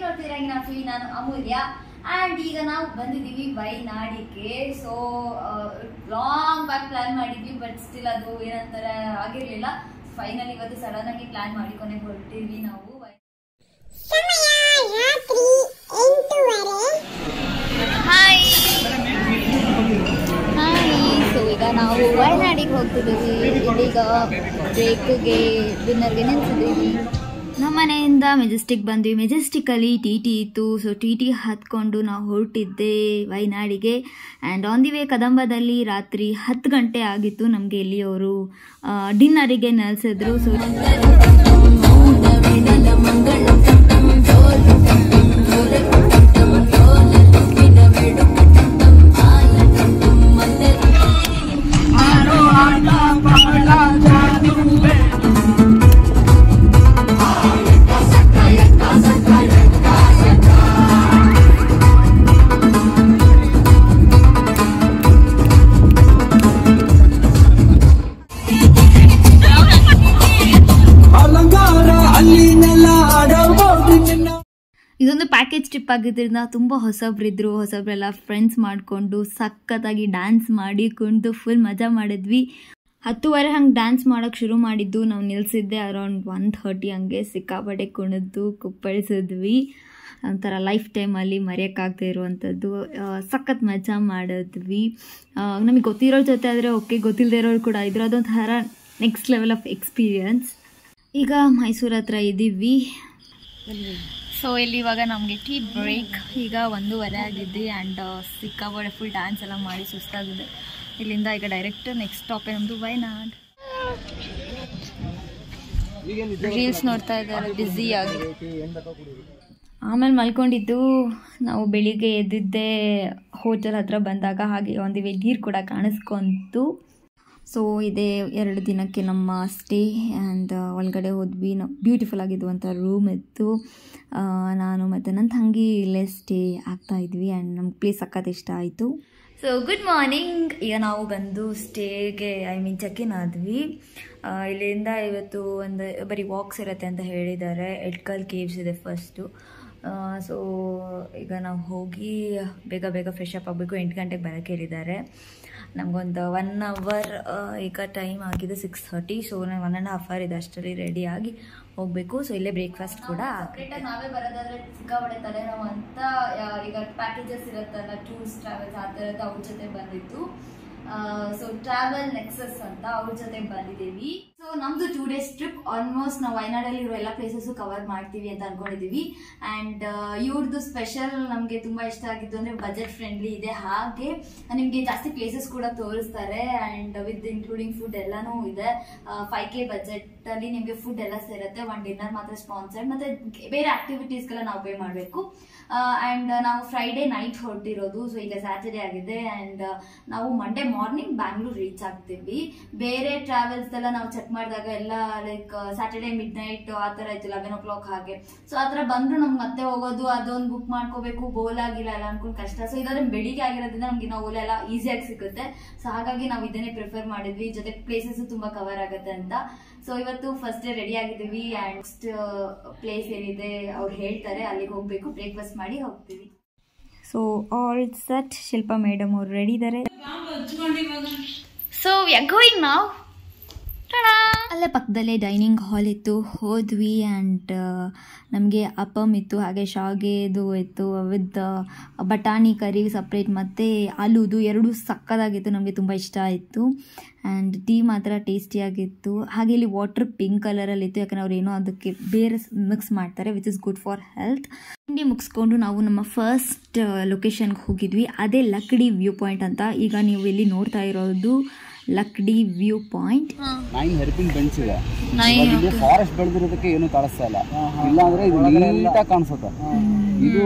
ನೋಡ್ತಿರಂಗಿನ ನಾನು ಅಮೂಲ್ಯ ಆ್ಯಂಡ್ ಈಗ ನಾವು ಬಂದಿದ್ದೀವಿ ವಯನಾಡಿಗೆ. ಸೊ ಲಾಂಗ್ ಬ್ಯಾಕ್ ಪ್ಲಾನ್ ಮಾಡಿದ್ವಿ, ಬಟ್ ಸ್ಟಿಲ್ ಅದು ಏನಂತಾರೆ ಆಗಿರಲಿಲ್ಲ. ಫೈನಲ್ ಇವತ್ತು ಸಡನ್ ಆಗಿ ಪ್ಲಾನ್ ಮಾಡಿಕೊಂಡೆ ಹೊರಟಿದ್ವಿ ನಾವು. ಹಾಯ್ ಸೊ ಈಗ ನಾವು ವಯನಾಡಿಗೆ ಹೋಗ್ತಿದ್ದೀವಿ. ಇದೀಗ ಬ್ರೇಕ್ಗೆ ಡಿನ್ನರ್ಗೆ ನಿಲ್ಸಿದ್ದೀವಿ. ನಮ್ಮ ಮನೆಯಿಂದ ಮೆಜೆಸ್ಟಿಕ್ ಬಂದ್ವಿ. ಮೆಜೆಸ್ಟಿಕಲ್ಲಿ ಟಿ ಇತ್ತು. ಸೊ ಟಿ ಹತ್ಕೊಂಡು ನಾವು ಹೊರಟಿದ್ದೆ ವಯನಾಡಿಗೆ. ಆ್ಯಂಡ್ ಆನ್ ದಿ ವೇ ಕದಂಬದಲ್ಲಿ ರಾತ್ರಿ 10 ಗಂಟೆ ಆಗಿತ್ತು. ನಮಗೆ ಇಲ್ಲಿ ಅವರು ಡಿನ್ನರಿಗೆ ನಿಲ್ಸಿದ್ರು. ಸೊ ಇದೊಂದು ಪ್ಯಾಕೇಜ್ ಟ್ರಿಪ್ ಆಗಿದ್ದರಿಂದ ತುಂಬ ಹೊಸಬ್ರೆಲ್ಲ ಫ್ರೆಂಡ್ಸ್ ಮಾಡಿಕೊಂಡು ಸಖತ್ತಾಗಿ ಡ್ಯಾನ್ಸ್ ಮಾಡಿ ಕುಣಿದು ಫುಲ್ ಮಜಾ ಮಾಡಿದ್ವಿ. 10:30 ಹಂಗೆ ಡ್ಯಾನ್ಸ್ ಮಾಡೋಕ್ಕೆ ಶುರು ಮಾಡಿದ್ದು. ನಾವು ನಿಲ್ಲಿಸಿದ್ದೆ ಅರೌಂಡ್ 1:30 ಹಂಗೆ. ಸಿಕ್ಕಾಪಟ್ಟೆ ಕುಣಿದು ಕುಪ್ಪಳಿಸಿದ್ವಿ. ಒಂಥರ ಲೈಫ್ ಟೈಮಲ್ಲಿ ಮರೆಯೋಕ್ಕಾಗದೇ ಇರುವಂಥದ್ದು ಸಖತ್ ಮಜಾ ಮಾಡಿದ್ವಿ. ನಮಗೆ ಗೊತ್ತಿರೋ ಜೊತೆ ಆದರೆ ಓಕೆ, ಗೊತ್ತಿಲ್ಲದೆ ಇರೋರು ಕೂಡ ಇದ್ರು. ಅದೊಂಥರ ನೆಕ್ಸ್ಟ್ ಲೆವೆಲ್ ಆಫ್ ಎಕ್ಸ್ಪೀರಿಯನ್ಸ್. ಈಗ ಮೈಸೂರು ಹತ್ರ ಇದ್ದೀವಿ. ಸೊ ಇಲ್ಲಿ ಇವಾಗ ನಮಗೆ ಟೀ ಬ್ರೇಕ್. ಈಗ 1:15 ಆಗಿದ್ದೆ ಆ್ಯಂಡ್ ಸಿಕ್ಕಾಪಟ್ಟೆ ಫುಲ್ ಡ್ಯಾನ್ಸ್ ಎಲ್ಲ ಮಾಡಿ ಸುಸ್ತಾಗಿದೆ. ಇಲ್ಲಿಂದ ಈಗ ಡೈರೆಕ್ಟ್ ನೆಕ್ಸ್ಟ್ ಸ್ಟಾಪೇ ನಮ್ಮದು ವಯನಾಡ್. ರೀಲ್ಸ್ ನೋಡ್ತಾ ಇದ್ದಾರೆ ಬ್ಯುಸಿಯಾಗಿ. ಆಮೇಲೆ ಮಲ್ಕೊಂಡಿದ್ದು. ನಾವು ಬೆಳಿಗ್ಗೆ ಎದ್ದಿದ್ದೆ ಹೋಟೆಲ್ ಹತ್ರ ಬಂದಾಗ. ಹಾಗೆ ಒಂದು ನೀರು ಕೂಡ ಕಾಣಿಸ್ಕೊಂತು. ಸೊ ಇದೇ 2 ದಿನಕ್ಕೆ ನಮ್ಮ ಸ್ಟೇ. ಆ್ಯಂಡ್ ಒಳಗಡೆ ಹೋದ್ವಿ. ಬ್ಯೂಟಿಫುಲ್ ಆಗಿದ್ದುವಂಥ ರೂಮ್ ಇತ್ತು. ನಾನು ಮತ್ತು ನನ್ನ ತಂಗಿ ಇಲ್ಲೇ ಸ್ಟೇ ಆಗ್ತಾಯಿದ್ವಿ. ಆ್ಯಂಡ್ ನಮ್ಗೆ ಪ್ಲೇಸ್ ಸಖತ್ ಇಷ್ಟ ಆಯಿತು. So good morning. ಈಗ ನಾವು ಬಂದು ಸ್ಟೇಗೆ ಚೆಕ್-ಇನ್ ಆದ್ವಿ. ಇಲ್ಲಿಂದ ಇವತ್ತು ಬರೀ ವಾಕ್ಸ್ ಇರುತ್ತೆ ಅಂತ ಹೇಳಿದ್ದಾರೆ. ಎಡ್ಕಲ್ ಕೇವ್ಸ್ ಇದೆ ಫಸ್ಟು. ಸೊ ಈಗ ನಾವು ಹೋಗಿ ಬೇಗ ಫ್ರೆಶ್ ಅಪ್ ಆಗಬೇಕು. 8 ಗಂಟೆಗೆ ಬರೋಕ್ಕೆ ಹೇಳಿದ್ದಾರೆ. ನಮಗೊಂದು 1 ಅವರ್ ಈಗ ಟೈಮ್ ಆಗಿದೆ 6:30. ಸೊ 1.5 ಅವರ್ ಇದೆ. ಅಷ್ಟರಲ್ಲಿ ರೆಡಿಯಾಗಿ ಹೋಗಬೇಕು. ಸೊ ಇಲ್ಲೇ ಬ್ರೇಕ್ಫಾಸ್ಟ್ ಕೂಡ ನಾವೇ ಬರೋದಾದ್ರೆ ಸಿಕ್ಕಾಪಟ್ಟೆ ತಲೆನೋವು ಅಂತ ಈಗ ಪ್ಯಾಕೇಜಸ್ ಇರುತ್ತಲ್ಲ, ಟೂರ್ಸ್ ಟ್ರಾವೆಲ್ಸ್ ಆ ಥರದ್ದು ಅವ್ರ ಜೊತೆ ಬಂದಿತ್ತು. ಸೊ ಟ್ರಾವೆಲ್ ನೆಕ್ಸಸ್ ಅಂತ ಅವ್ರ ಜೊತೆ ಬಂದಿದ್ದೀವಿ. ಸೊ ನಮ್ದು 2 days ಟ್ರಿಪ್. ಆಲ್ಮೋಸ್ಟ್ ನಾವು ವಯನಾಡಲ್ಲಿ ಇರೋ ಎಲ್ಲ ಪ್ಲೇಸಸ್ ಕವರ್ ಮಾಡ್ತೀವಿ ಅಂತ ಅನ್ಕೊಂಡಿದೀವಿ. ಅಂಡ್ ಇವ್ರದ್ದು ಸ್ಪೆಷಲ್ ನಮಗೆ ತುಂಬಾ ಇಷ್ಟ ಆಗಿದ್ದು ಅಂದ್ರೆ ಬಜೆಟ್ ಫ್ರೆಂಡ್ಲಿ ಇದೆ. ಹಾಗೆ ನಿಮ್ಗೆ ಜಾಸ್ತಿ ಪ್ಲೇಸಸ್ ಕೂಡ ತೋರಿಸ್ತಾರೆ. ಅಂಡ್ ವಿತ್ ಇನ್ಕ್ಲೂಡಿಂಗ್ ಫುಡ್ ಎಲ್ಲಾನು ಇದೆ. 5K ಬಜೆಟ್ ಅಲ್ಲಿ ನಿಮ್ಗೆ ಫುಡ್ ಎಲ್ಲ ಸೇರುತ್ತೆ. 1 ಡಿನ್ನರ್ ಮಾತ್ರ ಸ್ಪಾನ್ಸರ್ಡ್, ಮತ್ತೆ ಬೇರೆ ಆಕ್ಟಿವಿಟೀಸ್ಗೆಲ್ಲ ನಾವು ಪೇ ಮಾಡಬೇಕು. ಅಂಡ್ ನಾವು ಫ್ರೈಡೇ ನೈಟ್ ಹೊರಟಿರೋದು. ಸೊ ಈಗ ಸ್ಯಾಟರ್ಡೇ ಆಗಿದೆ. ಅಂಡ್ ನಾವು ಮಂಡೇ ಮಾರ್ನಿಂಗ್ ಬ್ಯಾಂಗ್ಳೂರ್ ರೀಚ್ ಆಗ್ತೀವಿ. ಬೇರೆ ಟ್ರಾವೆಲ್ಸ್ ಎಲ್ಲ ನಾವು ಚೆಕ್ ಮಾಡಿದಾಗ ಎಲ್ಲ ಲೈಕ್ ಸ್ಯಾಟರ್ಡೇ ಮಿಡ್ ನೈಟ್ ಆ ಥರ ಇತ್ತು, 11 o'clock ಹಾಗೆ. ಸೊ ಆ ಥರ ಬಂದ್ರು ನಮ್ಗೆ ಮತ್ತೆ ಹೋಗೋದು, ಅದೊಂದು ಬುಕ್ ಮಾಡ್ಕೋಬೇಕು, ಬೋಲ್ ಆಗಿಲ್ಲ ಎಲ್ಲ ಅನ್ಕೊಂಡು ಕಷ್ಟ. ಸೊ ಇದಾದ್ರೆ ಬೆಳಿಗ್ಗೆ ಆಗಿರೋದ್ರಿಂದ ನಮ್ಗೆ ನಾವು ಓಲಾ ಎಲ್ಲ ಈಸಿಯಾಗಿ ಸಿಗುತ್ತೆ. ಸೊ ಹಾಗಾಗಿ ನಾವು ಇದನ್ನೇ ಪ್ರಿಫರ್ ಮಾಡಿದ್ವಿ. ಜೊತೆ ಪ್ಲೇಸಸ್ ತುಂಬಾ ಕವರ್ ಆಗುತ್ತೆ ಅಂತ. ಸೊ ಇವತ್ತು ಫಸ್ಟ್ ಡೇ ರೆಡಿ ಆಗಿದ್ದೀವಿ. ಅಂಡ್ ನೆಕ್ಸ್ಟ್ ಪ್ಲೇಸ್ ಏನಿದೆ ಅವ್ರು ಹೇಳ್ತಾರೆ, ಅಲ್ಲಿಗೆ ಹೋಗ್ಬೇಕು. ಬ್ರೇಕ್ಫಾಸ್ಟ್ ಮಾಡಿ ಹೋಗ್ತೀವಿ. So all set. Shilpa madam ಅವ್ರು ರೆಡಿ ಇದ್ದಾರೆ. So we are going now. ಅಲ್ಲೇ ಪಕ್ಕದಲ್ಲೇ ಡೈನಿಂಗ್ ಹಾಲ್ ಇತ್ತು. ಹೋದ್ವಿ. ಆ್ಯಂಡ್ ನಮಗೆ ಅಪ್ಪಮ್ ಇತ್ತು, ಹಾಗೆ ಶಾವಿಗೆದು ಇತ್ತು ವಿತ್ ಬಟಾಣಿ ಕರಿ ಸಪ್ರೇಟ್, ಮತ್ತು ಆಲೂದು 2 ಸಕ್ಕದಾಗಿತ್ತು. ನಮಗೆ ತುಂಬ ಇಷ್ಟ ಆಯಿತು. ಆ್ಯಂಡ್ ಟೀ ಮಾತ್ರ ಟೇಸ್ಟಿಯಾಗಿತ್ತು. ಹಾಗೆ ಇಲ್ಲಿ ವಾಟರ್ ಪಿಂಕ್ ಕಲರಲ್ಲಿತ್ತು, ಯಾಕಂದರೆ ಅವ್ರು ಏನೋ ಅದಕ್ಕೆ ಬೇರೆ ಮಿಕ್ಸ್ ಮಾಡ್ತಾರೆ, which is good for health. ತಿಂಡಿ ಮುಗಿಸ್ಕೊಂಡು ನಾವು ನಮ್ಮ ಫಸ್ಟ್ ಲೊಕೇಶನ್ಗೆ ಹೋಗಿದ್ವಿ. ಅದೇ ಲಕ್ಕಡಿ ವ್ಯೂ ಪಾಯಿಂಟ್ ಅಂತ. ಈಗ ನೀವು ಇಲ್ಲಿ ನೋಡ್ತಾ ಇರೋದು ಲಕ್ಡಿ ವ್ಯೂ ಪಾಯಿಂಟ್. 9 hairpin ಬೆಂಚ್ ಇದೆ. ಇಲ್ಲಿ ಫಾರೆಸ್ಟ್ ಬೆಳೆದಿರೋದಕ್ಕೆ ಏನು ಕಾಣಿಸ್ತಾ ಇಲ್ಲ. ಇಲ್ಲ ಅಂದ್ರೆ ಇದು ನೀಟಾಗಿ ಕಾಣಿಸುತ್ತೆ. ಇದು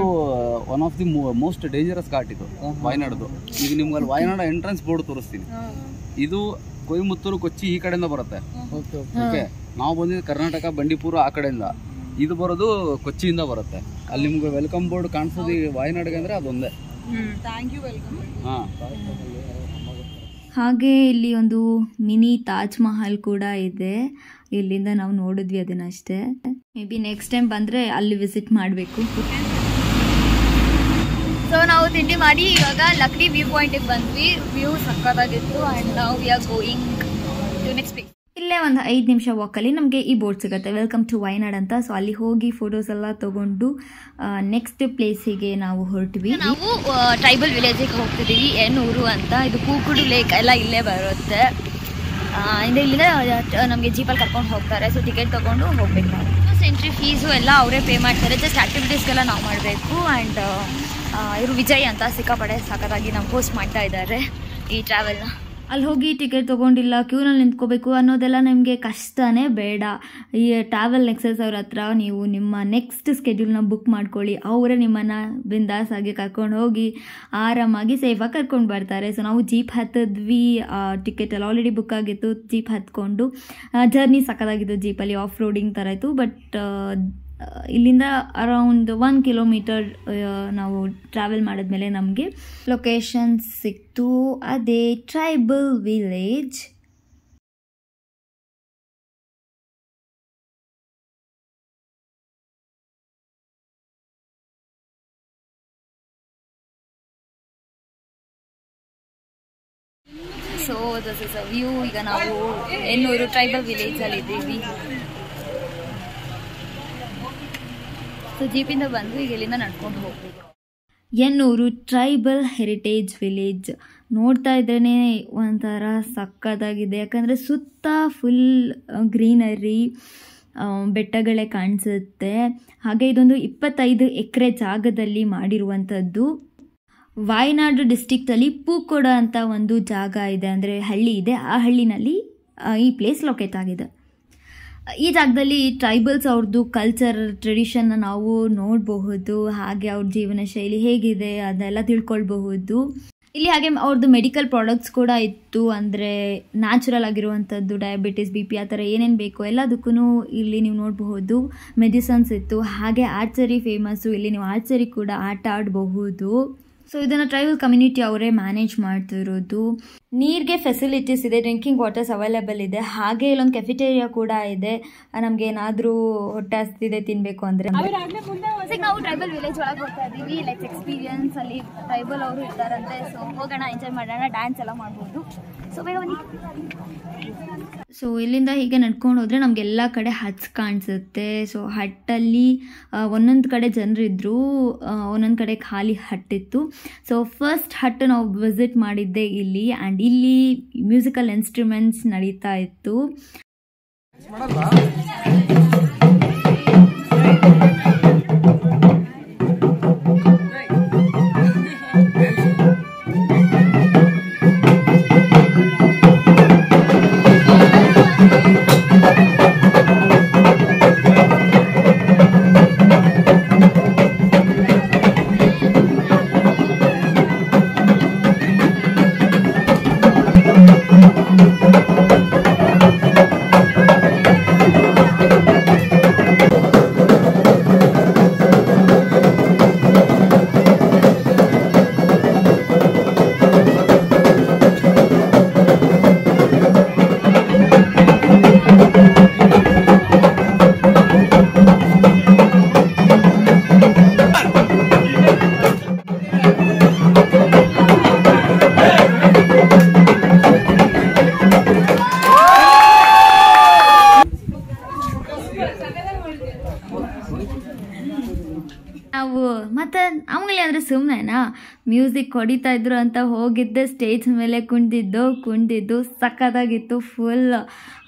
one of the most dangerous ghat ಇದು ವಯನಾಡ್ದು. ಈಗ ನಿಮ್ಗೆ ಅಲ್ಲಿ ವಯನಾಡ್ ಎಂಟ್ರೆನ್ಸ್ ಬೋರ್ಡ್ ತೋರಿಸ್ತೀನಿ. ಇದು ಕೊಯಮತ್ತೂರು ಕೊಚ್ಚಿ ಈ ಕಡೆಯಿಂದ ಬರುತ್ತೆ. ಓಕೆ, ನಾವು ಬಂದಿದ್ದು ಕರ್ನಾಟಕ ಬಂಡೀಪುರ ಆ ಕಡೆಯಿಂದ. ಇದು ಬರೋದು ಕೊಚ್ಚಿಯಿಂದ ಬರುತ್ತೆ. ಅಲ್ಲಿ ನಿಮ್ಗೆ ವೆಲ್ಕಮ್ ಬೋರ್ಡ್ ಕಾಣಿಸೋದು ವಯನಾಡ್ಗೆ ಅಂದ್ರೆ ಅದೊಂದೇ. ಹಾಗೆ ಇಲ್ಲಿ ಒಂದು ಮಿನಿ ತಾಜ್ ಮಹಲ್ ಕೂಡ ಇದೆ. ಇಲ್ಲಿಂದ ನಾವು ನೋಡಿದ್ವಿ ಅದನ್ನ ಅಷ್ಟೇ. ಮೇ ಬಿ ನೆಕ್ಸ್ಟ್ ಟೈಮ್ ಬಂದರೆ ಅಲ್ಲಿ ವಿಸಿಟ್ ಮಾಡಬೇಕು. ಸೊ ನಾವು ತಿಂಡಿ ಮಾಡಿ ಇವಾಗ ಲಕ್ಡಿ ವ್ಯೂ ಪಾಯಿಂಟಿಗೆ ಬಂದ್ವಿ. ವ್ಯೂ ಸಕ್ಕತ್ತಾಗಿತ್ತು ಆ್ಯಂಡ್ ನಾವು we are going to next place. ಇಲ್ಲೇ ಒಂದು 5 ನಿಮಿಷ ವಾಕಲ್ಲಿ ನಮಗೆ ಈ ಬೋರ್ಡ್ ಸಿಗುತ್ತೆ, ವೆಲ್ಕಮ್ ಟು ವಯನಾಡ್ ಅಂತ. ಸೊ ಅಲ್ಲಿ ಹೋಗಿ ಫೋಟೋಸ್ ಎಲ್ಲ ತೊಗೊಂಡು ನೆಕ್ಸ್ಟ್ ಪ್ಲೇಸಿಗೆ ನಾವು ಹೊರಟ್ವಿ. ನಾವು ಟ್ರೈಬಲ್ ವಿಲೇಜಿಗೆ ಹೋಗ್ತಿದ್ದೀವಿ, ooru ಅಂತ. ಇದು ಕೂಕುಡು ಲೇಕ್ ಎಲ್ಲ ಇಲ್ಲೇ ಬರುತ್ತೆ. ಇಲ್ಲಿಂದ ನಮಗೆ ಜೀಪಲ್ಲಿ ಕರ್ಕೊಂಡು ಹೋಗ್ತಾರೆ. ಸೊ ಟಿಕೆಟ್ ತೊಗೊಂಡು ಹೋಗ್ಬೇಕು ನಾವು. ಎಂಟ್ರಿ ಫೀಸು ಎಲ್ಲ ಅವರೇ ಪೇ ಮಾಡ್ತಾರೆ, ಜಸ್ಟ್ ಆ್ಯಕ್ಟಿವಿಟೀಸ್ಗೆಲ್ಲ ನಾವು ಮಾಡಬೇಕು. ಆ್ಯಂಡ್ ಇವರು ವಿಜಯ್ ಅಂತ ಸಿಕ್ಕಾಪಡೆ ಸಖತ್ತಾಗಿ ನಾವು ಹೋಸ್ಟ್ ಮಾಡ್ತಾ ಇದ್ದಾರೆ ಈ ಟ್ರಾವೆಲ್ನ. ಅಲ್ಲಿ ಹೋಗಿ ಟಿಕೆಟ್ ತೊಗೊಂಡಿಲ್ಲ, ಕ್ಯೂನಲ್ಲಿ ನಿಂತ್ಕೋಬೇಕು ಅನ್ನೋದೆಲ್ಲ ನಿಮಗೆ ಕಷ್ಟನೇ ಬೇಡ. ಈ ಟ್ರಾವೆಲ್ ನೆಕ್ಸಸ್ ಅವ್ರ ಹತ್ರ ನೀವು ನಿಮ್ಮ ನೆಕ್ಸ್ಟ್ ಸ್ಕೆಡ್ಯೂಲ್ನ ಬುಕ್ ಮಾಡ್ಕೊಳ್ಳಿ, ಅವರೇ ನಿಮ್ಮನ್ನು ಬಿಂದಾಸಾಗಿ ಕರ್ಕೊಂಡು ಹೋಗಿ ಆರಾಮಾಗಿ ಸೇಫಾಗಿ ಕರ್ಕೊಂಡು ಬರ್ತಾರೆ. ಸೊ ನಾವು ಜೀಪ್ ಹತ್ತಿದ್ವಿ, ಟಿಕೆಟ್ ಎಲ್ಲ ಆಲ್ರೆಡಿ ಬುಕ್ ಆಗಿತ್ತು. ಜೀಪ್ ಹತ್ಕೊಂಡು ಜರ್ನಿ ಸಕ್ಕತ್ತಾಗಿತ್ತು, ಜೀಪಲ್ಲಿ ಆಫ್ ರೋಡಿಂಗ್ ಥರ ಇತ್ತು. ಬಟ್ ಇಲ್ಲಿಂದ ಅರೌಂಡ್ 1 ಕಿಲೋಮೀಟರ್ ನಾವು ಟ್ರಾವೆಲ್ ಮಾಡಿದ್ಮೇಲೆ ನಮಗೆ ಲೊಕೇಶನ್ ಸಿಕ್ತು, ಅದೇ tribal village. So this is a view. ಈಗ ನಾವು ooru ಟ್ರೈಬಲ್ ವಿಲೇಜಲ್ಲಿ ಇದ್ದೀವಿ. ಸೊ ಜೀಪಿಂದ ಬಂದು ಈಗ ಇಲ್ಲಿಂದ ನಡ್ಕೊಂಡು ಹೋಗ್ಬೇಕು. ooru ಟ್ರೈಬಲ್ ಹೆರಿಟೇಜ್ ವಿಲೇಜ್ ನೋಡ್ತಾ ಇದ್ರೇ ಒಂಥರ ಸಕ್ಕತ್ತಾಗಿದೆ, ಯಾಕಂದರೆ ಸುತ್ತ ಫುಲ್ ಗ್ರೀನರಿ, ಬೆಟ್ಟಗಳೇ ಕಾಣಿಸುತ್ತೆ. ಹಾಗೆ ಇದೊಂದು 25 ಎಕರೆ ಜಾಗದಲ್ಲಿ ಮಾಡಿರುವಂಥದ್ದು. ವಾಯನಾಡ್ ಡಿಸ್ಟಿಕ್ಟಲ್ಲಿ ಪೂಕೋಡ ಅಂತ ಒಂದು ಜಾಗ ಇದೆ, ಅಂದರೆ ಹಳ್ಳಿ ಇದೆ. ಆ ಹಳ್ಳಿನಲ್ಲಿ ಈ ಪ್ಲೇಸ್ ಲೊಕೇಟ್ ಆಗಿದೆ. ಈ ಜಾಗದಲ್ಲಿ ಟ್ರೈಬಲ್ಸ್ ಅವ್ರದ್ದು ಕಲ್ಚರ್ ಟ್ರೆಡಿಷನ್ನ ನಾವು ನೋಡಬಹುದು, ಹಾಗೆ ಅವ್ರ ಜೀವನ ಶೈಲಿ ಹೇಗಿದೆ ಅದೆಲ್ಲ ತಿಳ್ಕೊಳ್ಬಹುದು. ಇಲ್ಲಿ ಹಾಗೆ ಅವ್ರದ್ದು ಮೆಡಿಕಲ್ ಪ್ರಾಡಕ್ಟ್ಸ್ ಕೂಡ ಇತ್ತು, ಅಂದರೆ ನ್ಯಾಚುರಲ್ ಆಗಿರುವಂಥದ್ದು, ಡಯಾಬಿಟಿಸ್, BP ಆ ಥರ ಏನೇನು ಬೇಕೋ ಎಲ್ಲದಕ್ಕೂ ಇಲ್ಲಿ ನೀವು ನೋಡಬಹುದು. ಮೆಡಿಸನ್ಸ್ ಇತ್ತು. ಹಾಗೆ ಆರ್ಚರಿ ಫೇಮಸ್ಸು, ಇಲ್ಲಿ ನೀವು ಆರ್ಚರಿ ಕೂಡ ಆಟ ಆಡಬಹುದು. ಸೊ ಇದನ್ನು ಟ್ರೈಬಲ್ ಕಮ್ಯುನಿಟಿ ಅವರೇ ಮ್ಯಾನೇಜ್ ಮಾಡ್ತಿರೋದು. ನೀರಿಗೆ ಫೆಸಿಲಿಟೀಸ್ ಇದೆ, ಡ್ರಿಂಕಿಂಗ್ ವಾಟರ್ಸ್ ಅವೈಲೇಬಲ್ ಇದೆ. ಹಾಗೆ ಇಲ್ಲೊಂದು ಕೆಫಿಟೇರಿಯಾ ಕೂಡ ಇದೆ, ನಮಗೆ ಏನಾದರೂ ಹೊಟ್ಟೆ ಹಸ್ತಿದೆ ತಿನ್ನಬೇಕು ಅಂದರೆ. ನಾವು ಟ್ರೈಬಲ್ ವಿಲೇಜ್ ಒಳಗೆ ಹೋಗ್ತಾ ಇದ್ದೀವಿ, ಲೈಕ್ ಎಕ್ಸ್ಪೀರಿಯನ್ಸ್ ಅಲ್ಲಿ ಟ್ರೈಬಲ್ ಅವರು ಇರ್ತಾರಂತೆ. ಸೊ ಹೋಗೋಣ, ಎಂಜಾಯ್ ಮಾಡೋಣ, ಡ್ಯಾನ್ಸ್ ಎಲ್ಲ ಮಾಡ್ಬೋದು. ಸೊ ಬೇಗ ಬನ್ನಿ. ಸೊ ಇಲ್ಲಿಂದ ಹೀಗೆ ನಡ್ಕೊಂಡು ಹೋದರೆ ನಮಗೆಲ್ಲ ಕಡೆ ಹಟ್ಸ್ ಕಾಣಿಸುತ್ತೆ. ಸೊ ಹಟ್ಟಲ್ಲಿ ಒಂದೊಂದು ಕಡೆ ಜನರಿದ್ದರು, ಒಂದೊಂದು ಕಡೆ ಖಾಲಿ ಹಟ್ಟಿತ್ತು. ಸೊ ಫಸ್ಟ್ ಹಟ್ ನಾವು ವಿಸಿಟ್ ಮಾಡಿದ್ದೆ ಇಲ್ಲಿ. ಆ್ಯಂಡ್ ಇಲ್ಲಿ ಮ್ಯೂಸಿಕಲ್ ಇನ್ಸ್ಟ್ರೂಮೆಂಟ್ಸ್ ನಡೀತಾ ಇತ್ತು. ನಾವು ಮತ್ತು ಅವங்களೇ ಅಂದರೆ ಸುಮ್ಮನೆನಾ ಮ್ಯೂಸಿಕ್ ಹೊಡಿತಾ ಇದ್ರು ಅಂತ ಹೋಗಿದ್ದೆ. ಸ್ಟೇಜ್ ಮೇಲೆ ಕುಣಿದಿದ್ದು ಸಕ್ಕತ್ತಾಗಿತ್ತು ಫುಲ್.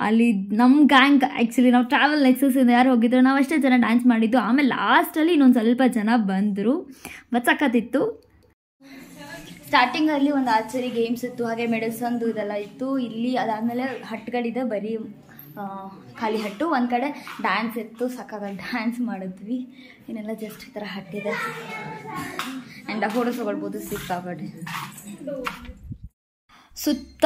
ಅಲ್ಲಿ ನಮ್ಮ ಗ್ಯಾಂಗ್ ಆ್ಯಕ್ಚುಲಿ ನಾವು ಟ್ರಾವೆಲ್ ನೆಕ್ಸಸ್ಸಿಂದ ಯಾರು ಹೋಗಿದ್ರು ನಾವು ಅಷ್ಟೇ ಜನ ಡ್ಯಾನ್ಸ್ ಮಾಡಿದ್ದು. ಆಮೇಲೆ ಲಾಸ್ಟಲ್ಲಿ ಇನ್ನೊಂದು ಸ್ವಲ್ಪ ಜನ ಬಂದರು, ಬಟ್ ಸಕ್ಕತ್ತಿತ್ತು. ಸ್ಟಾರ್ಟಿಂಗಲ್ಲಿ ಒಂದು ಆರ್ಚರಿ ಗೇಮ್ಸ್ ಇತ್ತು, ಹಾಗೆ ಮೆಡಿಸನ್ದು ಇದೆಲ್ಲ ಇತ್ತು. ಇಲ್ಲಿ ಅದಾದಮೇಲೆ ಹಟ್ಗಳಿದೆ, ಬರೀ ಖಾಲಿ ಹಟ್ಟು. ಒಂದು ಕಡೆ ಡ್ಯಾನ್ಸ್ ಇತ್ತು, ಸಕ್ಕತ್ತಾಗಿ ಡ್ಯಾನ್ಸ್ ಮಾಡಿದ್ವಿ. ಇನ್ನೆಲ್ಲ ಜಸ್ಟ್ ಈ ಥರ ಹಟ್ಟಿದೆ ಆ್ಯಂಡ್ ಫೋಟೋಸ್ ತೊಗೊಳ್ಬೋದು ಸಿಕ್ಕಾಪಟ್ಟೆ. ಸುತ್ತ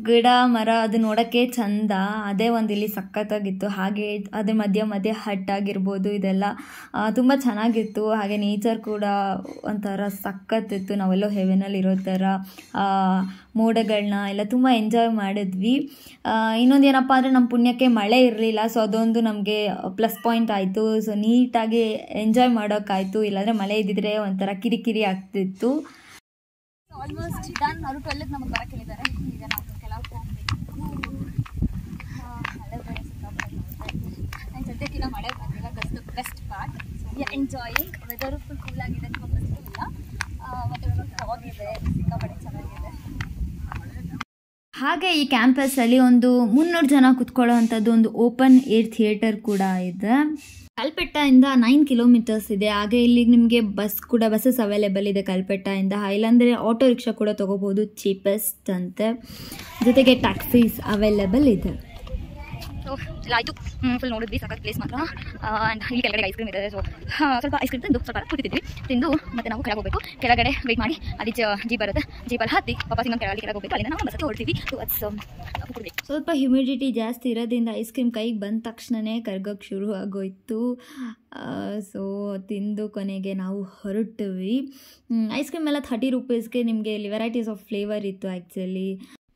ಗಿಡ ಮರ ಅದು ನೋಡೋಕ್ಕೆ ಚಂದ. ಅದೇ ಒಂದು ಇಲ್ಲಿ ಸಖತ್ತಾಗಿತ್ತು. ಹಾಗೆ ಅದ್ರ ಮಧ್ಯೆ ಹಟ್ ಆಗಿರ್ಬೋದು, ಇದೆಲ್ಲ ತುಂಬ ಚೆನ್ನಾಗಿತ್ತು. ಹಾಗೆ ನೇಚರ್ ಕೂಡ ಒಂಥರ ಸಖತ್ತಿತ್ತು. ನಾವೆಲ್ಲೋ ಹೆವೆನಲ್ಲಿ ಇರೋ ಥರ ಮೋಡಗಳನ್ನ ಎಲ್ಲ ತುಂಬ ಎಂಜಾಯ್ ಮಾಡಿದ್ವಿ. ಇನ್ನೊಂದು ಏನಪ್ಪ ಅಂದರೆ ನಮ್ಮ ಪುಣ್ಯಕ್ಕೆ ಮಳೆ ಇರಲಿಲ್ಲ, ಸೊ ಅದೊಂದು ನಮಗೆ ಪ್ಲಸ್ ಪಾಯಿಂಟ್ ಆಯಿತು. ಸೊ ನೀಟಾಗಿ ಎಂಜಾಯ್ ಮಾಡೋಕ್ಕಾಯಿತು. ಇಲ್ಲಾಂದರೆ ಮಳೆ ಇದ್ದಿದ್ರೆ ಒಂಥರ ಕಿರಿಕಿರಿ ಆಗ್ತಿತ್ತು. Almost done. ಅವರು 12ಕ್ಕೆ ನಮಗೆ ಬರೋಕ್ಕೆ ಹೇಳಿದ್ದಾರೆ. ಈಗ ನಾವು ಕೆಳಗೆ ಹೋಗಬೇಕು. ಮಳೆ ಬೇರೆ ನಾನು ಸದ್ಯಕ್ಕಿನ್ನ ಮಳೆ ಬಂದಿಲ್ಲ. That's the best part. We are enjoying. Weather full cool ಆಗಿದೆ, ತುಂಬ ಇಲ್ಲ. ಮತ್ತು ಫಾಗ್ ಇದೆ, ಸಿಕ್ಕಾಪಟ್ಟೆ ಚೆನ್ನಾಗಿದೆ. ಹಾಗೆ ಈ ಕ್ಯಾಂಪಸ್ಸಲ್ಲಿ ಒಂದು 300 ಜನ ಕುತ್ಕೊಳ್ಳೋ ಅಂಥದ್ದು ಒಂದು ಓಪನ್ ಏರ್ ಥಿಯೇಟರ್ ಕೂಡ ಇದೆ. ಕಲ್ಪೆಟ್ಟಾಯಿಂದ 9 ಕಿಲೋಮೀಟರ್ಸ್ ಇದೆ. ಹಾಗೆ ಇಲ್ಲಿ ನಿಮಗೆ ಬಸ್ಸಸ್ ಅವೈಲೇಬಲ್ ಇದೆ ಕಲ್ಪೆಟ್ಟಾಯಿಂದ. ಇಲ್ಲಾಂದರೆ ಆಟೋ ರಿಕ್ಷಾ ಕೂಡ ತೊಗೋಬೋದು, ಚೀಪೆಸ್ಟ್ ಅಂತೆ. ಜೊತೆಗೆ ಟ್ಯಾಕ್ಸೀಸ್ ಅವೈಲೇಬಲ್ ಇದೆ. ಸೊ ಎಲ್ಲ ಆಯಿತು, ಫುಲ್ ನೋಡಿದ್ವಿ, ಸಖತ್ ಪ್ಲೇಸ್ ಮಾತ್ರ. ಆ್ಯಂಡ್ ಇಲ್ಲಿ ಕೆಳಗಡೆ ಐಸ್ ಕ್ರೀಮ್ ಇದೆ. ಸೊ ಸ್ವಲ್ಪ ಐಸ್ ಕ್ರೀಮ್ ತಂದು ಸ್ವಲ್ಪ ಕೂತಿದ್ವಿ, ತಿಂದು ಮತ್ತೆ ನಾವು ಕೆಳಗೆ ಹೋಗಬೇಕು. ಕೆಳಗಡೆ ವೆಯ್ಟ್ ಮಾಡಿ ಅಲ್ಲಿ ಜೀಪ್ ಬರುತ್ತೆ, ಜೀಪಲ್ಲಿ ಹತ್ತಿ ವಾಪಸ್ ಇನ್ನೊಂದು ಕೆಳಗೆ ಹೋಗಬೇಕು. ಅಲ್ಲಿಂದ ನಾವು ಬಸ್ಸಲ್ಲಿ ಹೊಡ್ತೀವಿ. ಸ್ವಲ್ಪ ಹ್ಯುಮಿಡಿಟಿ ಜಾಸ್ತಿ ಇರೋದ್ರಿಂದ ಐಸ್ ಕ್ರೀಮ್ ಕೈಗೆ ಬಂದ ತಕ್ಷಣವೇ ಕರ್ಗೋಕ್ಕೆ ಶುರು ಆಗೋಯ್ತು. ಸೊ ತಿಂದು ಕೊನೆಗೆ ನಾವು ಹೊರಟ್ವಿ. ಐಸ್ ಕ್ರೀಮ್ ಎಲ್ಲ 30 ರೂಪೀಸ್ಗೆ ನಿಮಗೆ ಇಲ್ಲಿ ವೆರೈಟೀಸ್ ಆಫ್ ಫ್ಲೇವರ್ ಇತ್ತು. ಆ್ಯಕ್ಚುಲಿ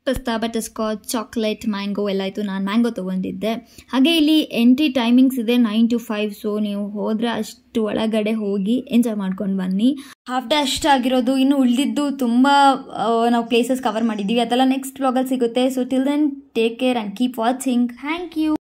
ಪಿಸ್ತಾ, ಬಟರ್ಸ್ಕಾಚ್, ಚಾಕ್ಲೇಟ್, ಮ್ಯಾಂಗೋ ಎಲ್ಲ ಇತ್ತು. ನಾನು ಮ್ಯಾಂಗೋ ತೊಗೊಂಡಿದ್ದೆ. ಹಾಗೆ ಇಲ್ಲಿ ಎಂಟ್ರಿ ಟೈಮಿಂಗ್ಸ್ ಇದೆ 9 to 5. ಸೊ ನೀವು ಹೋದರೆ ಅಷ್ಟು ಒಳಗಡೆ ಹೋಗಿ ಎಂಜಾಯ್ ಮಾಡ್ಕೊಂಡು ಬನ್ನಿ. ಹಾಫ್ ಡೇ ಅಷ್ಟಾಗಿರೋದು, ಇನ್ನು ಉಳಿದಿದ್ದು ತುಂಬ ನಾವು ಪ್ಲೇಸಸ್ ಕವರ್ ಮಾಡಿದ್ದೀವಿ. ಅದೆಲ್ಲ ನೆಕ್ಸ್ಟ್ ವ್ಲಾಗಲ್ಲಿ ಸಿಗುತ್ತೆ. So till then take care and keep watching. Thank you.